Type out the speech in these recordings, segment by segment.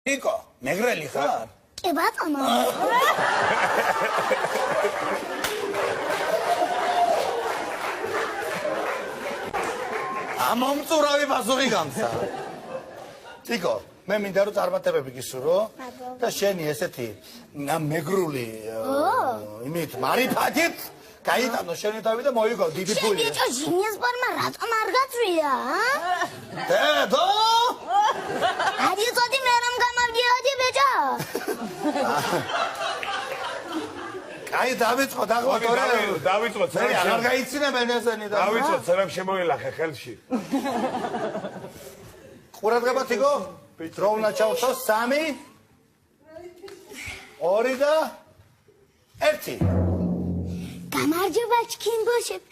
Niko, megreli xar? Კი ბატონო. ამომწურავი პასუხი გამცა. Niko, მე მინდა რომ წარმატებები გისურვო და შენი ესეთი მეგრული იმით მარიფადით გაიტანო შენი თავი და მოიგო დიდი ფული. ბიჭო, ჟინიას ბარმა რატომ არ გაწვია, დედო! არის წოდი მე რომ გამავდიოდი ბიჭო. აი დავიწყო დაგმოტორე. დავიწყო, მე აღარ გაიცინებენ ესენი და. დავიწყო, ცერამ შემოილახე ხელში. ყურადღება თიგო? დრო უნდა ჩავთო 3 2 და 1. გამარჯობა ჩქიმბოშებ.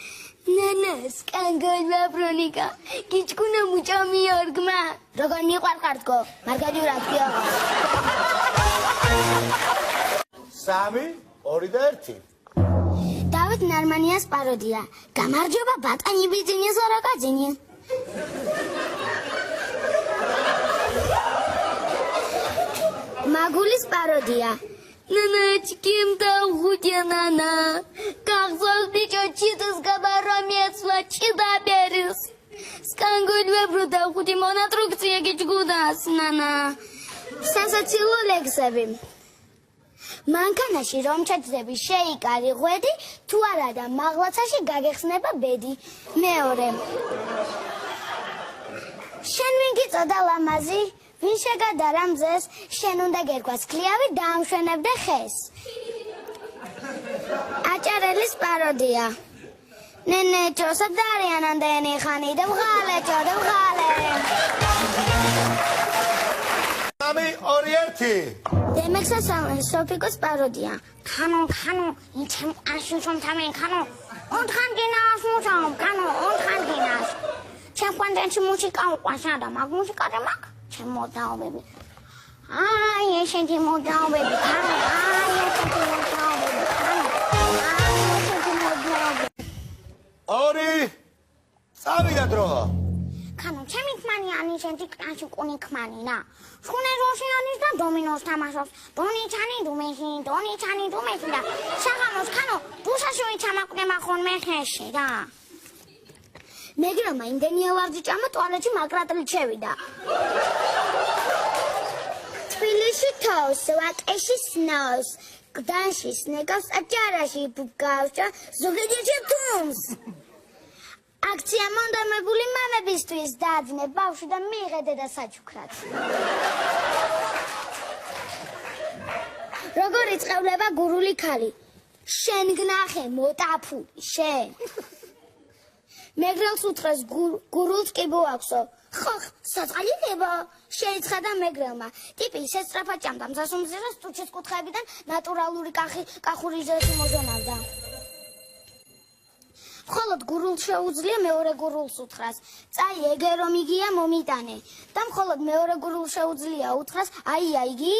ნანა, სკანგოლა ბრონიკა. გიჩქუნა მუჭამიორგმა. როგორ მიყვარყარტკო? მარგაჯურატკიო. 3 2 და 1. დავით ნარმანიას პაროდია. გამარჯობა ბატონი ბიძინეს ორაკაძინი. მაგულის პაროდია. ნანაჩკიმ და ხუთიანანა. კახზოს ბიჭო ჩიტს გაბარამეცვა ჩიდაბერის. სკანგოლა ბროდა ხუთი მონატრუქცია გიჩგუდას ნანა. სასაცილო ლექსები. მანქანაში რომ ჩაძდები შეიკარი ღვედი თუ არა და მაღლაცაში გაგეხსნება ბედი. მეორე. შენ ვინ გიწოდა ლამაზი? ვინ შეგადარა მზეს? შენ უნდა გერქვას ქლიავი დაამშვენებდე ხეს. აჭარელის პაროდია. ნენეჭო სადარიანანდენი ხანი და ვღალეჭო და ვღალე. 3 2 1. დემექსა სოფიკოს პაროდია. ხანო იჩემ აშუშომ თამენ ხანო ოთხან დინას მუშაობ ხანო ოთხან დინას ჩემ კონტენტში მუსიკა უყვარსა და მაგ მუსიკაზე მაგ ჩემ მოდაობები აი ესეთი მოდაობები ხანო აი ესეთი მოდაობები ხანო აი ესეთი მოდაობები 2 წავიდა დრო ხანო ჩემი ხმანი ანიშენთი კრანში კუნი ხმანინა შუნე როშიანის და დომინოს თამაშობს დონი ჩანი დუმეში და საღამოს ხანო ბუშაშუი ჩამაკვდება ხოლმე ხეში და მეგრომა იმდენი ავარჯი ჭამა ტუალეტში მაკრატლით შევიდა თბილისში თავს ვაკეში სნავს გდანში სნეკავს აჭარაში ბუგავს ზუგდიდში თუმს აქცია მონდამებული მამებისთვის დაძნე ბავშვი და მიიღე და საჩუქრად. როგორ იწყევლება გურული ქალი? შენ გნახე მოტაფული, შენ. მეგრელს უთხრეს გურულს კი ბოაქვსო. ხო, საწყალიბება შეიცხადა მეგრელმა. ტიპი ისე სწრაფად ჭამდა მზასუმზირას ტუჩის კუთხეებიდან ნატურალური კახური ზეთი მოზონავდა. მხოლოდ გურულს შეუძლია მეორე გურულს უთხრას. წაი ეგე რომ იგია მომიტანე და მხოლოდ მეორე გურულს შეუძლია უთხრას აი იგი